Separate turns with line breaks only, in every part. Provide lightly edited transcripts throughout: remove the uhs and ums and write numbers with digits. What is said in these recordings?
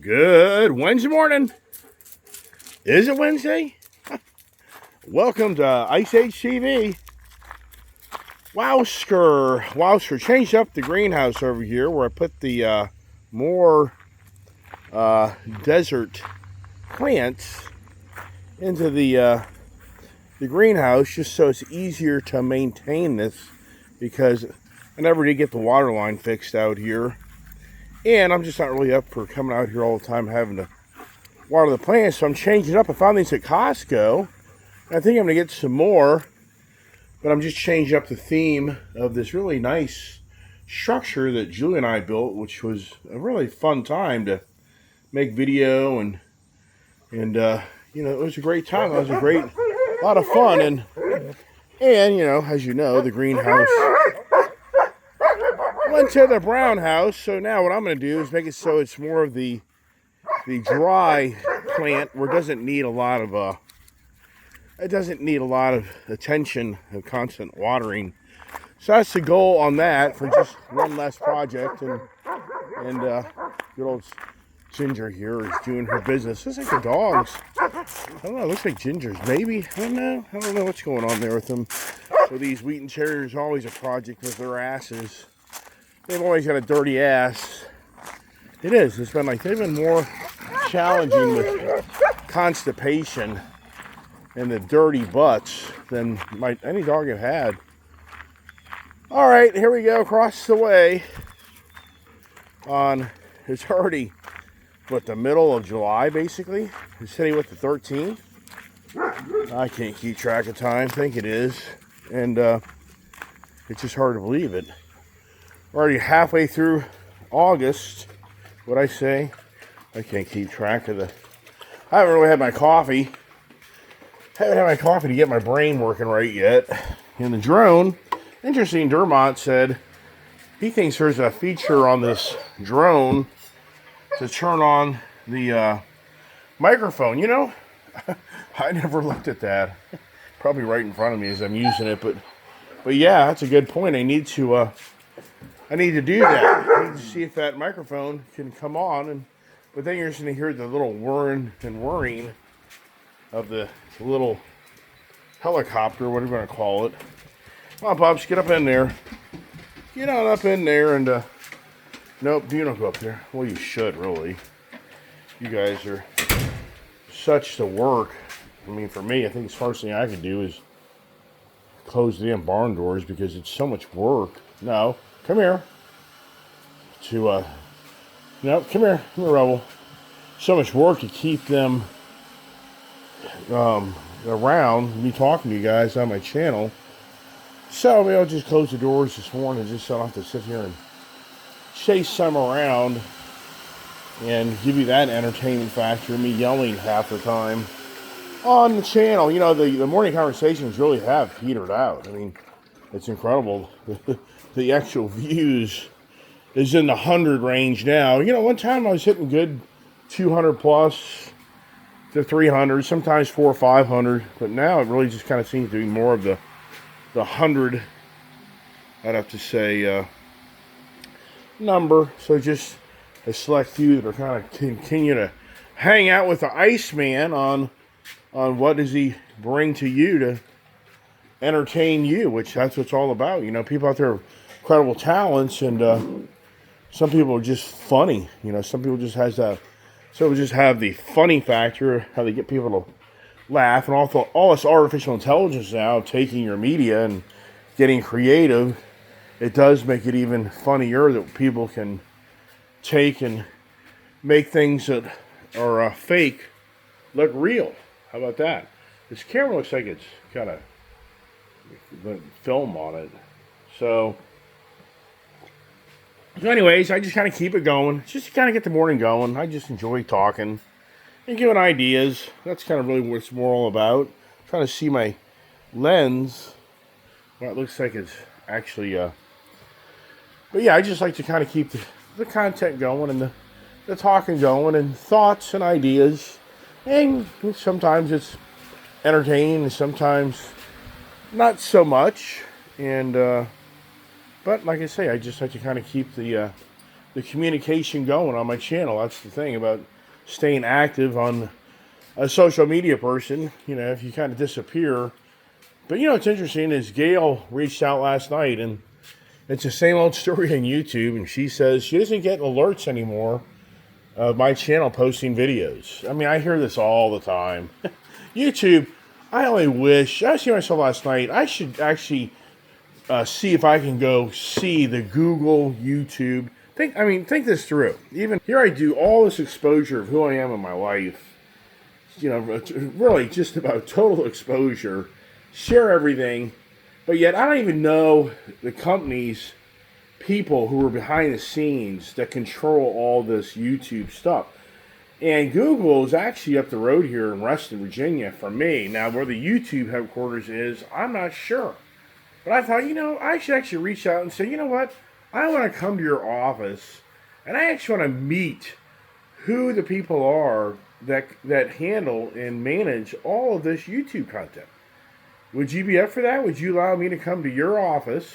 Good Wednesday morning. Is it Wednesday? Welcome to Ice Age TV. Wowsker. Changed up the greenhouse over here where I put the more desert plants into the greenhouse just so it's easier to maintain this because I never did get the water line fixed out here. And I'm just not really up for coming out here all the time having to water the plants, so I'm changing up. I found these at Costco. I think I'm going to get some more, but I'm just changing up the theme of this really nice structure that Julie and I built, which was a really fun time to make video and you know, it was a great time. It was a lot of fun, and you know, as you know, the greenhouse went to the brown house. So now what I'm going to do is make it so it's more of the dry plant where it doesn't need a lot of attention and constant watering. So that's the goal on that for just one less project. And good old Ginger here is doing her business. Looks like the dogs. I don't know. It looks like Ginger's maybe. I don't know what's going on there with them. So these Wheaten Terriers are always a project with their asses. They've always got a dirty ass. It is. It's been like they've been more challenging with constipation and the dirty butts than any dog I've had. All right, here we go across the way. It's already the middle of July basically. It's sitting with the 13th. I can't keep track of time. I think it is, and it's just hard to believe it. We're already halfway through August. What I say? I can't keep track of I haven't really had my coffee. Haven't had my coffee to get my brain working right yet. And the drone, interesting, Dermot said he thinks there's a feature on this drone to turn on the microphone. You know, I never looked at that. Probably right in front of me as I'm using it, but yeah, that's a good point. I need to do that. I need to see if that microphone can come on, but then you're just going to hear the little whirring and whirring of the little helicopter, whatever you want to call it. Come on, Pops, get up in there. Get on up in there, and nope, you don't go up there. Well, you should, really. You guys are such the work. I mean, for me, I think the first thing I could do is close the damn barn doors because it's so much work. No. Come here. No, come here, Rebel. So much work to keep them around, me talking to you guys on my channel. So maybe I'll just close the doors this morning just so I don't have to sit here and chase some around and give you that entertainment factor, me yelling half the time on the channel. You know, the morning conversations really have petered out. I mean, it's incredible. The actual views is in the 100 range now. You know, one time I was hitting good 200 plus to 300, sometimes 400 or 500, but now it really just kind of seems to be more of the 100, I'd have to say, number. So just a select few that are kind of continue to hang out with the Iceman on what does he bring to you to entertain you, which that's what it's all about. You know, people out there have incredible talents, and some people are just funny. You know, some people just have the funny factor, how they get people to laugh, and all this artificial intelligence now taking your media and getting creative. It does make it even funnier that people can take and make things that are fake look real. How about that? This camera looks like it's got a film on it. So anyways, I just kind of keep it going. Just to kind of get the morning going. I just enjoy talking and giving ideas. That's kind of really what it's more all about. Trying to see my lens. Well, it looks like it's actually, but yeah, I just like to kind of keep the content going and the talking going and thoughts and ideas. And sometimes it's entertaining and sometimes not so much. And, but like I say, I just like to kind of keep the communication going on my channel. That's the thing about staying active on a social media person, if you kind of disappear. But what's interesting is Gail reached out last night, and it's the same old story on YouTube, and she says she doesn't get alerts anymore of my channel posting videos. I mean, I hear this all the time. YouTube, I see myself last night, I should actually see if I can go see the Google, YouTube. Think this through. Even here I do all this exposure of who I am in my life. Really just about total exposure. Share everything. But yet I don't even know the companies, people who are behind the scenes that control all this YouTube stuff. And Google is actually up the road here in Reston, Virginia from me. Now, where the YouTube headquarters is, I'm not sure. But I thought, I should actually reach out and say, you know what? I want to come to your office, and I actually want to meet who the people are that handle and manage all of this YouTube content. Would you be up for that? Would you allow me to come to your office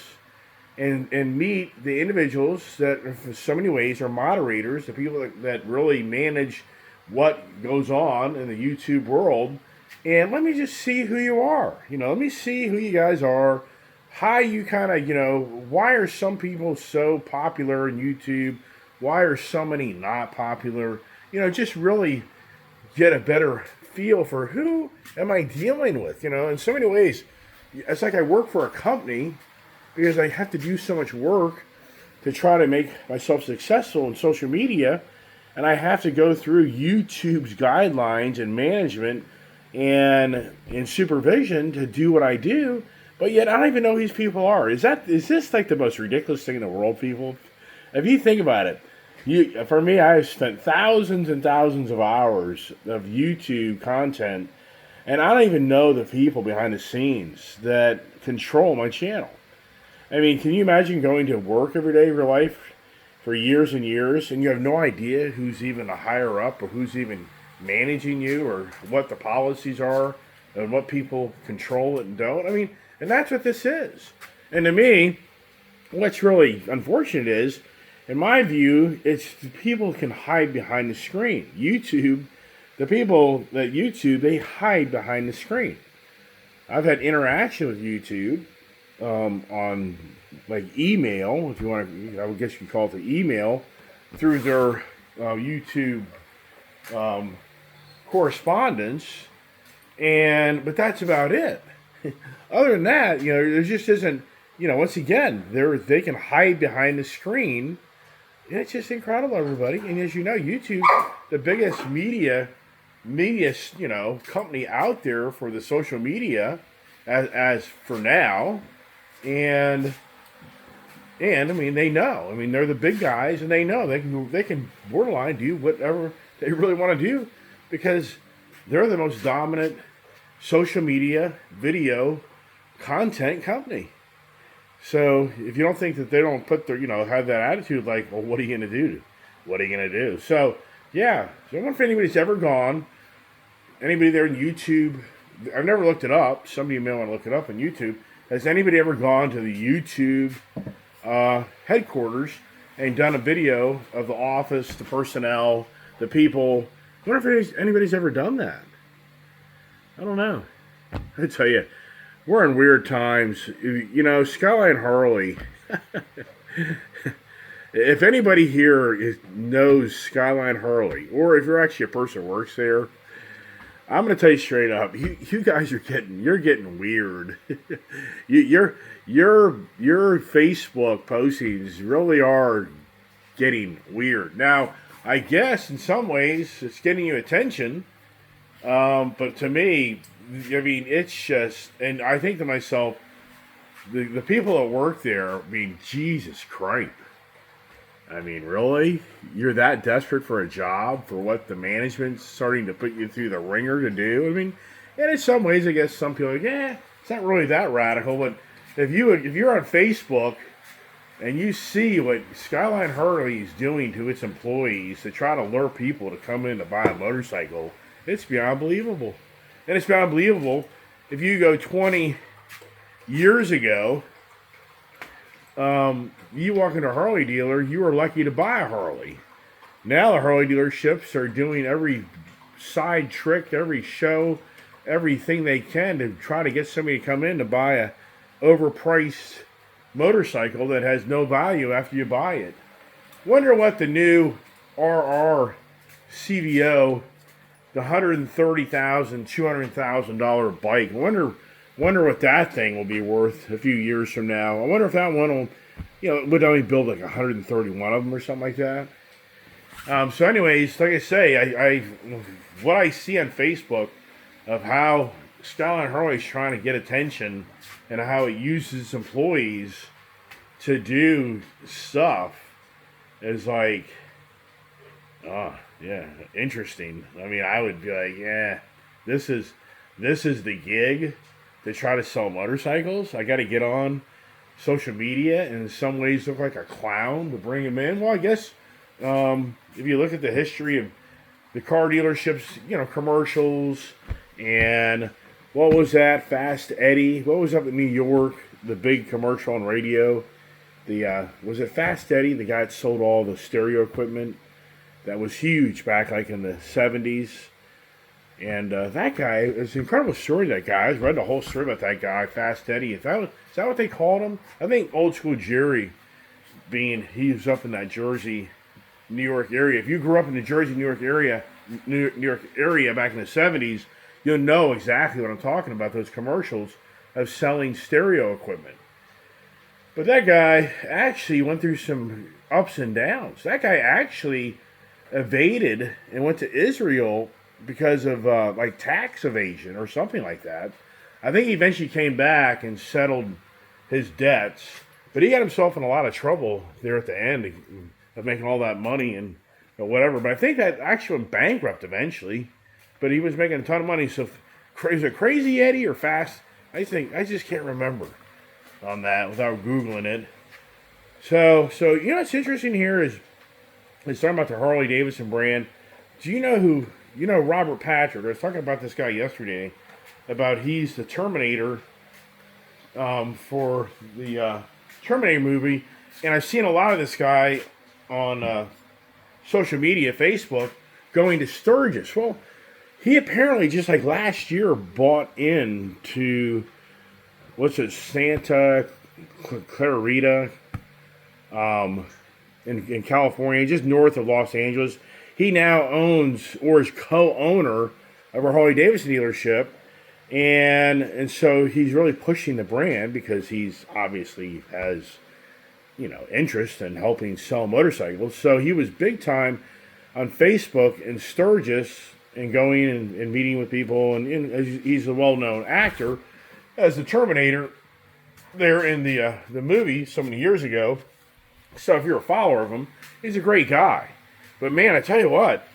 and meet the individuals that, in so many ways, are moderators, the people that really manage what goes on in the YouTube world, and let me just see who you are. Let me see who you guys are, how you kind of, why are some people so popular in YouTube? Why are so many not popular? Just really get a better feel for who am I dealing with. In so many ways, it's like I work for a company because I have to do so much work to try to make myself successful in social media, and I have to go through YouTube's guidelines and management and in supervision to do what I do. But yet I don't even know who these people are. Is this like the most ridiculous thing in the world, people? If you think about it, for me, I've spent thousands and thousands of hours of YouTube content, and I don't even know the people behind the scenes that control my channel. I mean, can you imagine going to work every day of your life for years and years, and you have no idea who's even a higher up or who's even managing you or what the policies are and what people control and don't? I mean, and that's what this is. And to me, what's really unfortunate is, in my view, it's the people can hide behind the screen. The people that YouTube, they hide behind the screen. I've had interaction with YouTube on like email, if you want to, I would guess you could call it the email, through their YouTube correspondence, but that's about it. Other than that, there just isn't, once again, they can hide behind the screen. It's just incredible, everybody. And as you know, YouTube, the biggest media, company out there for the social media, as for now, and I mean, they know. I mean, they're the big guys, and they know they can borderline do whatever they really want to do because they're the most dominant social media video content company. So if you don't think that they don't put their, have that attitude like, well, what are you going to do? What are you going to do? So, yeah. So I wonder if anybody's ever gone, anybody there in YouTube, I've never looked it up. Some of you may want to look it up on YouTube. Has anybody ever gone to the YouTube headquarters and done a video of the office, the personnel, the people? I wonder if anybody's ever done that. I don't know. I tell you, we're in weird times. Skyline Harley. If anybody here knows Skyline Harley, or if you're actually a person who works there, I'm going to tell you straight up, you guys are getting weird. your Facebook postings really are getting weird. Now, I guess in some ways it's getting you attention, but to me, I mean, it's just, and I think to myself, the people that work there, I mean, Jesus Christ. I mean, really? You're that desperate for a job for what the management's starting to put you through the ringer to do? I mean, and in some ways, I guess some people are like, it's not really that radical. But if you're on Facebook and you see what Skyline Harley is doing to its employees to try to lure people to come in to buy a motorcycle, it's beyond believable. And it's beyond believable if you go 20 years ago, you walk into a Harley dealer, you were lucky to buy a Harley. Now the Harley dealerships are doing every side trick, every show, everything they can to try to get somebody to come in to buy a overpriced motorcycle that has no value after you buy it. Wonder what the new RR CVO, the $130,000, $200,000 bike. Wonder what that thing will be worth a few years from now. I wonder if that one will, would only build like 131 of them or something like that. So, anyways, like I say, I what I see on Facebook of how Skyline Harley is trying to get attention and how it uses employees to do stuff is like, yeah, interesting. I mean, I would be like, yeah, this is the gig to try to sell motorcycles. I got to get on social media and in some ways look like a clown to bring them in. Well, I guess if you look at the history of the car dealerships, commercials, and what was that? Fast Eddie. What was up in New York? The big commercial on radio. Was it Fast Eddie, the guy that sold all the stereo equipment? That was huge back like in the 70s. And that guy, it's an incredible story, that guy. I read the whole story about that guy, Fast Eddie. Is that what they called him? I think Old School Jerry, he was up in that Jersey, New York area. If you grew up in the Jersey, New York area back in the 70s, you'll know exactly what I'm talking about, those commercials of selling stereo equipment. But that guy actually went through some ups and downs. That guy actually evaded and went to Israel because of like tax evasion or something like that. I think he eventually came back and settled his debts, but he got himself in a lot of trouble there at the end of making all that money and whatever. But I think that actually went bankrupt eventually, but he was making a ton of money. So is it Crazy Eddie or Fast? I just can't remember on that without Googling it. So what's interesting here is talking about the Harley Davidson brand. Do you know Robert Patrick? I was talking about this guy yesterday about he's the Terminator for the Terminator movie, and I've seen a lot of this guy on social media, Facebook, going to Sturgis. Well, he apparently just like last year bought into Santa Clarita in California, just north of Los Angeles. He now owns or is co-owner of a Harley Davidson dealership, and so he's really pushing the brand because he's obviously has interest in helping sell motorcycles. So he was big time on Facebook in Sturgis and going and meeting with people, and he's a well-known actor as the Terminator there in the movie so many years ago. So if you're a follower of him, he's a great guy. But man, I tell you what,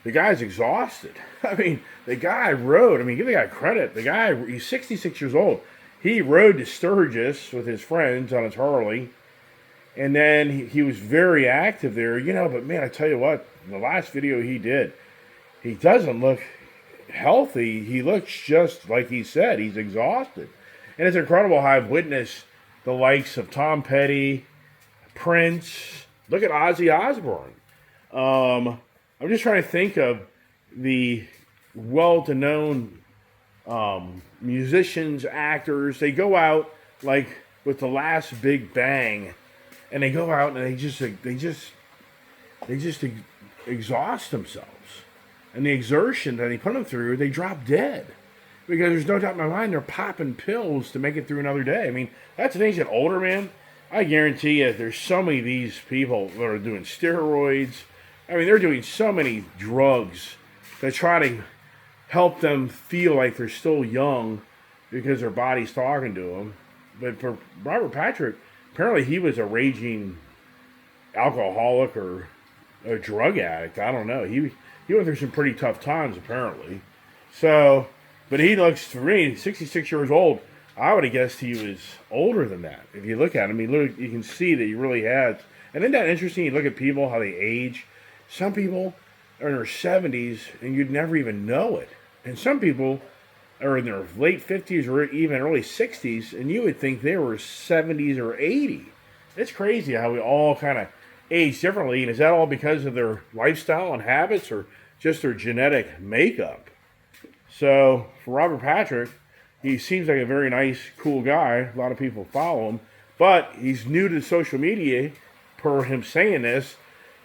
the guy's exhausted. I mean, the guy rode. I mean, give the guy credit. The guy, he's 66 years old. He rode to Sturgis with his friends on his Harley. And then he was very active there, But man, I tell you what, the last video he did, he doesn't look healthy. He looks just like he said. He's exhausted. And it's incredible how I've witnessed the likes of Tom Petty, Prince. Look at Ozzy Osbourne. I'm just trying to think of the well-to-known musicians, actors. They go out like with the last big bang, and they go out and they just exhaust themselves. And the exertion that they put them through, they drop dead. Because there's no doubt in my mind they're popping pills to make it through another day. I mean, that's the thing. As you get older, man, I guarantee you there's so many of these people that are doing steroids. I mean, they're doing so many drugs to try to help them feel like they're still young because their body's talking to them. But for Robert Patrick, apparently he was a raging alcoholic or a drug addict. I don't know. He went through some pretty tough times, apparently. So, but he looks, to me, 66 years old. I would have guessed he was older than that. If you look at him, you can see that he really has. And isn't that interesting? You look at people, how they age. Some people are in their 70s, and you'd never even know it. And some people are in their late 50s or even early 60s, and you would think they were 70s or 80. It's crazy how we all kind of age differently, and is that all because of their lifestyle and habits, or just their genetic makeup? So for Robert Patrick, he seems like a very nice, cool guy. A lot of people follow him, but he's new to social media, per him saying this,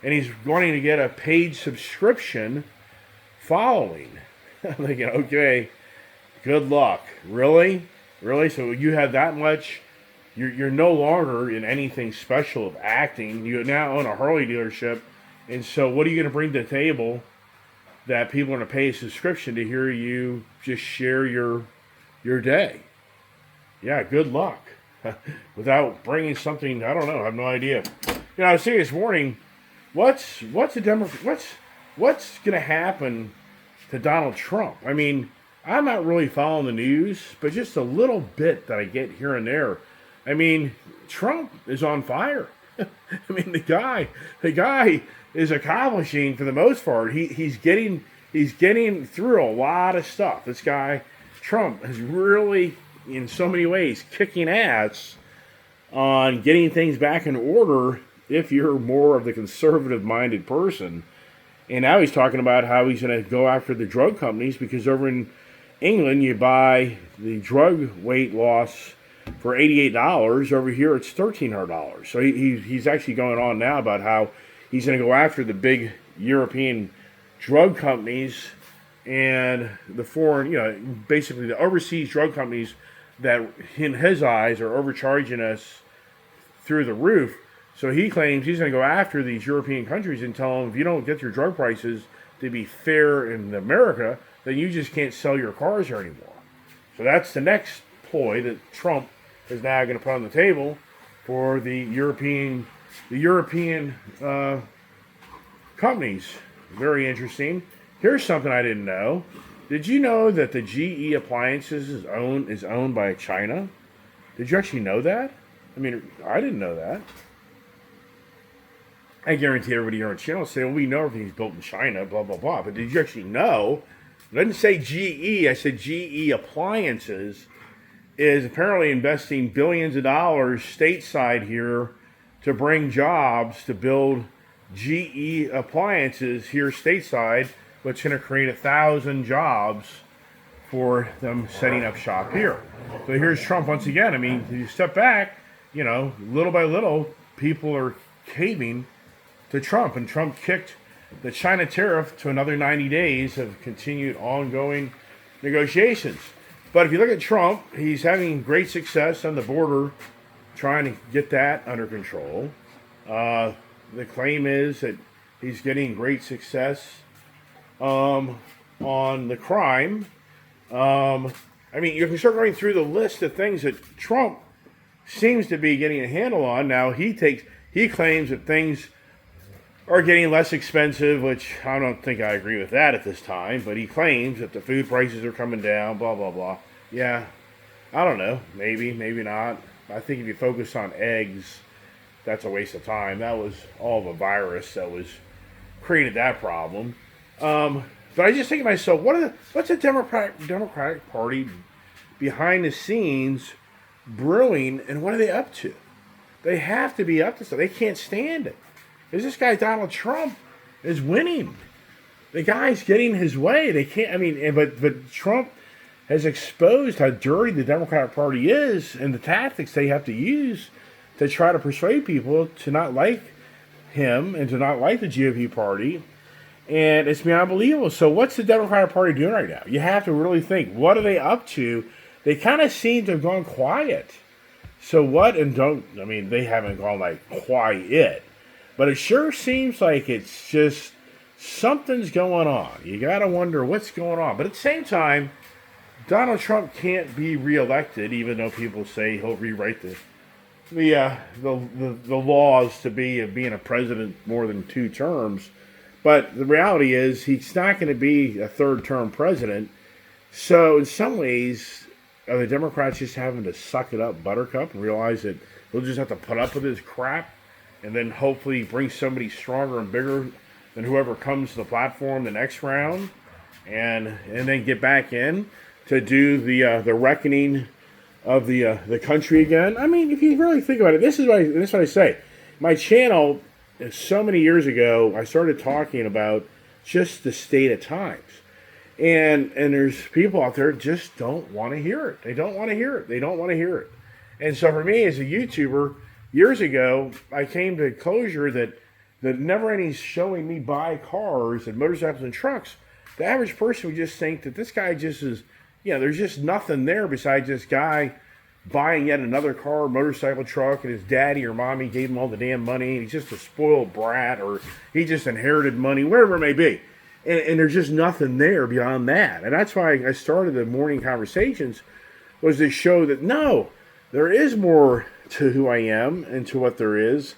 and he's wanting to get a paid subscription following. I'm thinking, okay, good luck. Really? Really? So you have that much? You're no longer in anything special of acting. You now own a Harley dealership. And so what are you going to bring to the table that people are going to pay a subscription to hear you just share your day? Yeah, good luck. Without bringing something, I don't know, I have no idea. I was thinking this morning, what's going to happen to Donald Trump? I mean, I'm not really following the news, but just a little bit that I get here and there. I mean, Trump is on fire. I mean, the guy is accomplishing for the most part. He's getting through a lot of stuff. This guy, Trump, is really, in so many ways, kicking ass on getting things back in order if you're more of the conservative-minded person. And now he's talking about how he's going to go after the drug companies, because over in England, you buy the drug weight loss for $88. Over here, it's $1,300. So he's actually going on now about how he's going to go after the big European drug companies and the foreign, basically the overseas drug companies that, in his eyes, are overcharging us through the roof. So he claims he's going to go after these European countries and tell them, if you don't get your drug prices to be fair in America, then you just can't sell your cars here anymore. So that's the next ploy that Trump is now going to put on the table for the European companies. Very interesting. Here's something I didn't know. Did you know that the GE appliances is owned by China? Did you actually know that? I mean, I didn't know that. I guarantee everybody here on the channel say, well, we know everything's built in China, blah, blah, blah. But did you actually know? I didn't say GE. I said GE Appliances is apparently investing billions of dollars stateside here to bring jobs, to build GE Appliances here stateside, which is going to create 1,000 jobs for them setting up shop here. So here's Trump once again. I mean, if you step back, little by little, people are caving to Trump, and Trump kicked the China tariff to another 90 days of continued ongoing negotiations. But if you look at Trump, he's having great success on the border, trying to get that under control. The claim is that he's getting great success on the crime. I mean, you can start going through the list of things that Trump seems to be getting a handle on. Now, he claims that things are getting less expensive, which I don't think I agree with that at this time, but he claims that the food prices are coming down, blah, blah, blah. Yeah, I don't know. Maybe, maybe not. I think if you focus on eggs, that's a waste of time. That was all of a virus that was created that problem. But I just think to myself, what's the Democratic Party behind the scenes brewing, and what are they up to? They have to be up to something. They can't stand it. Because this guy, Donald Trump, is winning. The guy's getting his way. They can't, I mean, but Trump has exposed how dirty the Democratic Party is and the tactics they have to use to try to persuade people to not like him and to not like the GOP party. And it's been unbelievable. So what's the Democratic Party doing right now? You have to really think, what are they up to? They kind of seem to have gone quiet. So what, they haven't gone like quiet. But it sure seems like it's just something's going on. You got to wonder what's going on. But at the same time, Donald Trump can't be reelected, even though people say he'll rewrite the laws to be of being a president more than 2 terms. But the reality is he's not going to be a 3rd-term president. So in some ways, are the Democrats just having to suck it up, buttercup, and realize that they'll just have to put up with his crap, and then hopefully bring somebody stronger and bigger than whoever comes to the platform the next round, and then get back in to do the reckoning of the country again? I mean, if you really think about it, this is what I say. My channel so many years ago, I started talking about just the state of times. And there's people out there just don't want to hear it. They don't want to hear it. They don't want to hear it. And so for me as a YouTuber, years ago, I came to closure that the never ending showing me buy cars and motorcycles and trucks, the average person would just think that this guy just is, there's just nothing there besides this guy buying yet another car, motorcycle, truck, and his daddy or mommy gave him all the damn money, and he's just a spoiled brat, or he just inherited money, whatever it may be. And there's just nothing there beyond that. And that's why I started the morning conversations, was to show that no, there is more to who I am and to what there is.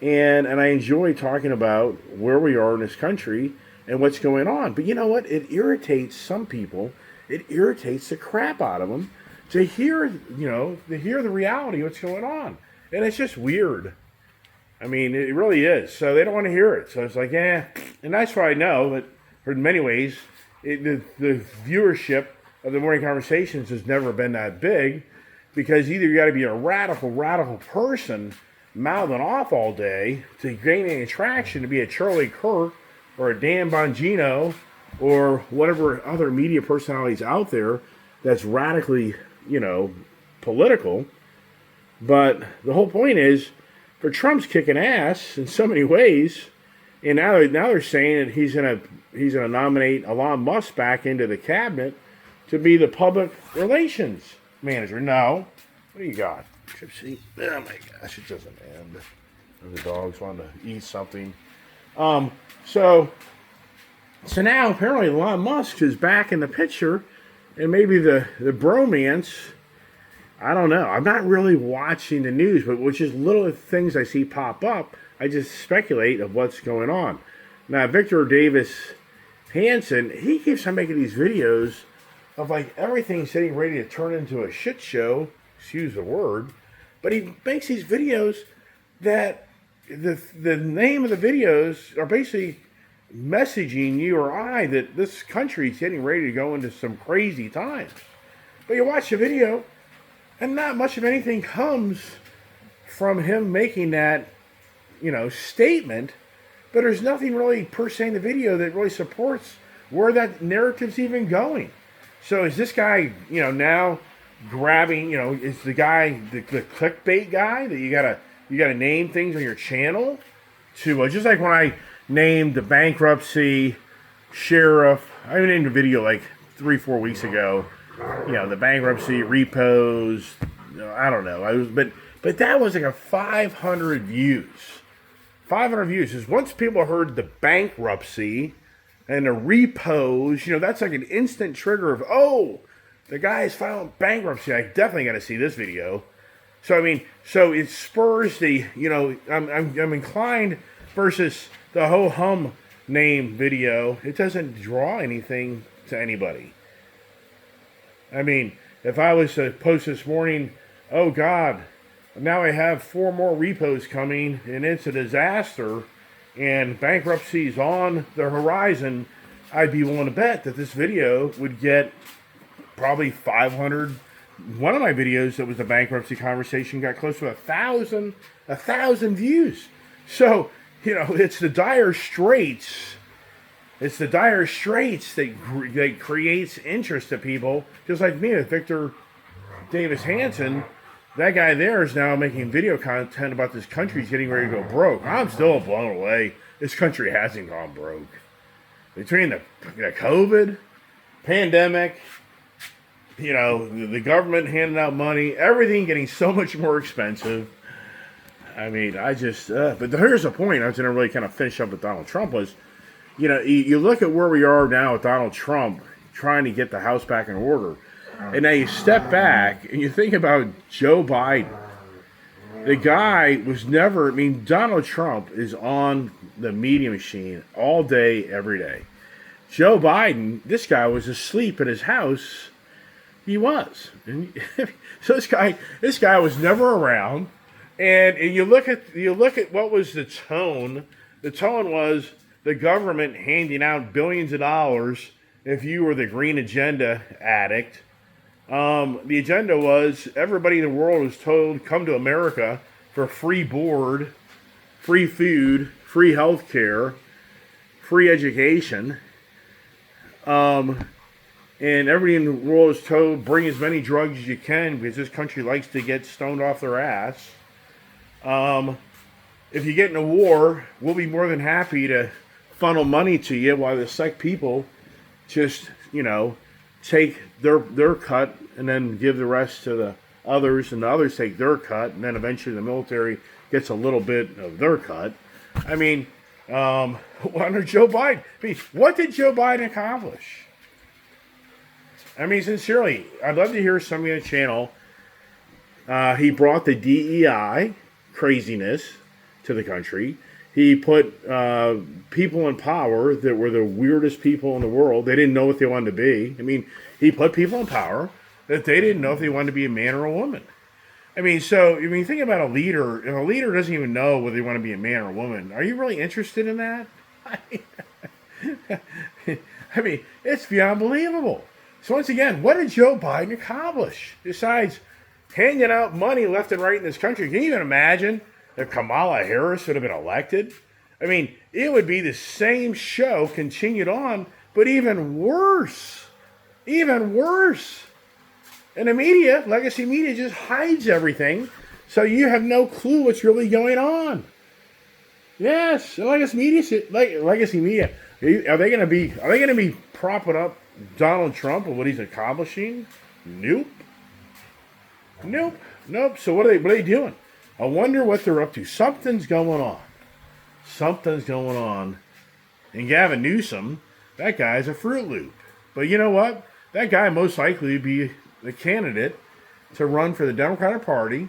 And I enjoy talking about where we are in this country and what's going on. But you know what? It irritates some people. It irritates the crap out of them to hear, the reality of what's going on. And it's just weird. I mean, it really is. So they don't want to hear it. So it's like, And that's why I know that in many ways, the viewership of the morning conversations has never been that big, because either you got to be a radical person mouthing off all day to gain any traction, to be a Charlie Kirk or a Dan Bongino or whatever other media personalities out there that's radically, political. But the whole point is, for Trump's kicking ass in so many ways, and now they're saying that he's gonna nominate Elon Musk back into the cabinet to be the public relations manager. No, what do you got? See, oh my gosh, it doesn't end. The dogs want to eat something. So now apparently Elon Musk is back in the picture, and maybe the bromance. I don't know. I'm not really watching the news, but which is little things I see pop up, I just speculate of what's going on. Now, Victor Davis Hanson, he keeps on making these videos of like everything sitting ready to turn into a shit show, excuse the word, but he makes these videos that the name of the videos are basically messaging you or I that this country is getting ready to go into some crazy times. But you watch the video, and not much of anything comes from him making that, statement. But there's nothing really per se in the video that really supports where that narrative's even going. So is this guy, now grabbing, is the guy the clickbait guy that you gotta name things on your channel to just like when I named the bankruptcy sheriff. I named a video like 3-4 weeks ago. The bankruptcy repos. I don't know. But that was like a 500 views. 500 views is once people heard the bankruptcy and the repos. That's like an instant trigger of the guy's filing bankruptcy. I definitely got to see this video. So so it spurs the I'm inclined versus the ho hum name video. It doesn't draw anything to anybody. If I was to post this morning, oh God, now I have 4 more repos coming and it's a disaster and bankruptcy's on the horizon, I'd be willing to bet that this video would get probably 500. One of my videos that was a bankruptcy conversation got close to 1,000 views. So, it's the dire straits. It's the dire straits that creates interest to people, just like me with Victor Davis Hanson. That guy there is now making video content about this country's getting ready to go broke. I'm still blown away. This country hasn't gone broke. Between the COVID, pandemic, the government handing out money, everything getting so much more expensive. but here's the point. I was going to really kind of finish up with Donald Trump was, you look at where we are now with Donald Trump trying to get the House back in order. And now you step back and you think about Joe Biden. The guy was never, Donald Trump is on the media machine all day, every day. Joe Biden, this guy was asleep in his house. He was. So this guy was never around. And you look at what was the tone. The tone was the government handing out billions of dollars if you were the green agenda addict. The agenda was everybody in the world was told, come to America for free board, free food, free health care, free education, and everybody in the world is told bring as many drugs as you can because this country likes to get stoned off their ass. If you get in a war, we'll be more than happy to funnel money to you while the sick people just, take their cut and then give the rest to the others, and the others take their cut, and then eventually the military gets a little bit of their cut. I mean, under Joe Biden, what did Joe Biden accomplish? I mean, sincerely, I'd love to hear somebody on the channel. He brought the DEI craziness to the country. He put people in power that were the weirdest people in the world. They didn't know what they wanted to be. I mean, he put people in power that they didn't know if they wanted to be a man or a woman. I mean, so when you think about a leader, if a leader doesn't even know whether they want to be a man or a woman, are you really interested in that? I mean, it's beyond believable. So once again, what did Joe Biden accomplish besides handing out money left and right in this country? Can you even imagine if Kamala Harris would have been elected? I mean, it would be the same show continued on, but even worse. Even worse. And the media, legacy media, just hides everything, so you have no clue what's really going on. Yes, legacy media. Are they going to be propping up Donald Trump and what he's accomplishing? Nope. So what are they doing? I wonder what they're up to. Something's going on. And Gavin Newsom, that guy's a Fruit Loop. But you know what? That guy most likely would be the candidate to run for the Democratic Party,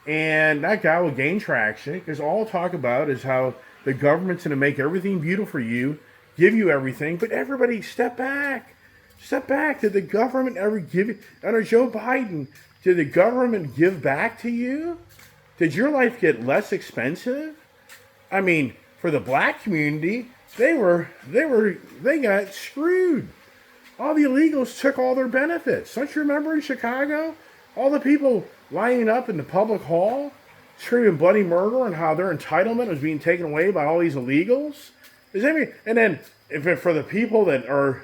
and that guy will gain traction because all talk about is how the government's going to make everything beautiful for you, give you everything. But everybody, step back. Did the government ever give you, under Joe Biden, did the government give back to you? Did your life get less expensive? I mean, for the black community, they got screwed. All the illegals took all their benefits. Don't you remember in Chicago? All the people lining up in the public hall, screaming bloody murder and how their entitlement was being taken away by all these illegals. And then, for the people that are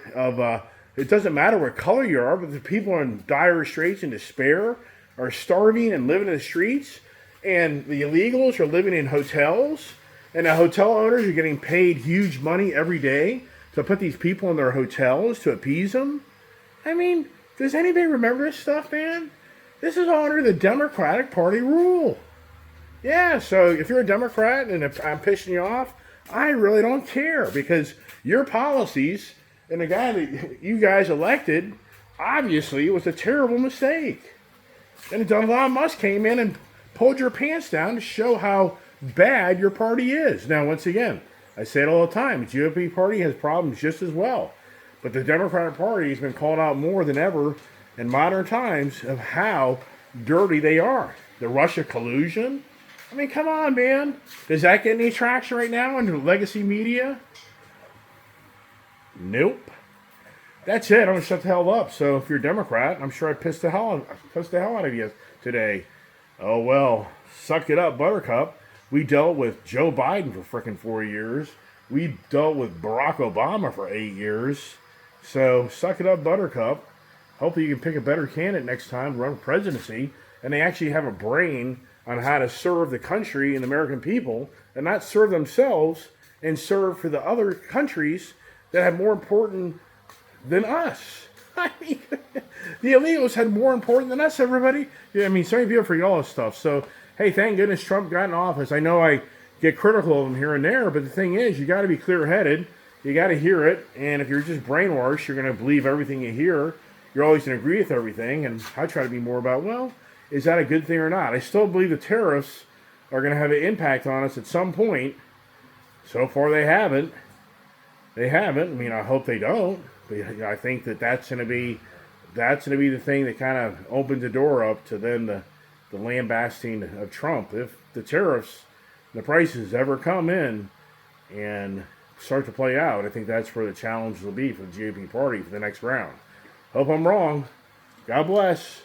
it doesn't matter what color you are, but the people are in dire straits and despair, are starving and living in the streets, and the illegals are living in hotels, and the hotel owners are getting paid huge money every day to put these people in their hotels to appease them. I mean, does anybody remember this stuff, man? This is all under the Democratic Party rule. Yeah, so if you're a Democrat and if I'm pissing you off, I really don't care because your policies and the guy that you guys elected obviously was a terrible mistake. And Elon Musk came in and pulled your pants down to show how bad your party is. Now, once again, I say it all the time, the GOP party has problems just as well. But the Democratic Party has been called out more than ever in modern times of how dirty they are. The Russia collusion. I mean, come on, man. Does that get any traction right now in the legacy media? Nope. That's it. I'm going to shut the hell up. So if you're a Democrat, I'm sure I pissed the hell out of you today. Oh, well, suck it up, Buttercup. We dealt with Joe Biden for frickin' 4 years. We dealt with Barack Obama for 8 years. So suck it up, Buttercup. Hopefully you can pick a better candidate next time to run for presidency, and they actually have a brain on how to serve the country and the American people, and not serve themselves and serve for the other countries that have more important than us. I mean, the illegals had more important than us, everybody. Yeah, I mean, so many people forget all this stuff. So, hey, thank goodness Trump got in office. I know I get critical of him here and there, but the thing is, you got to be clear-headed. You got to hear it, and if you're just brainwashed, you're going to believe everything you hear. You're always going to agree with everything, and I try to be more about, well, is that a good thing or not? I still believe the tariffs are going to have an impact on us at some point. So far, they haven't. I mean, I hope they don't. But I think that's going to be the thing that kind of opens the door up to then the lambasting of Trump. If the tariffs, the prices ever come in and start to play out, I think that's where the challenge will be for the GOP party for the next round. Hope I'm wrong. God bless.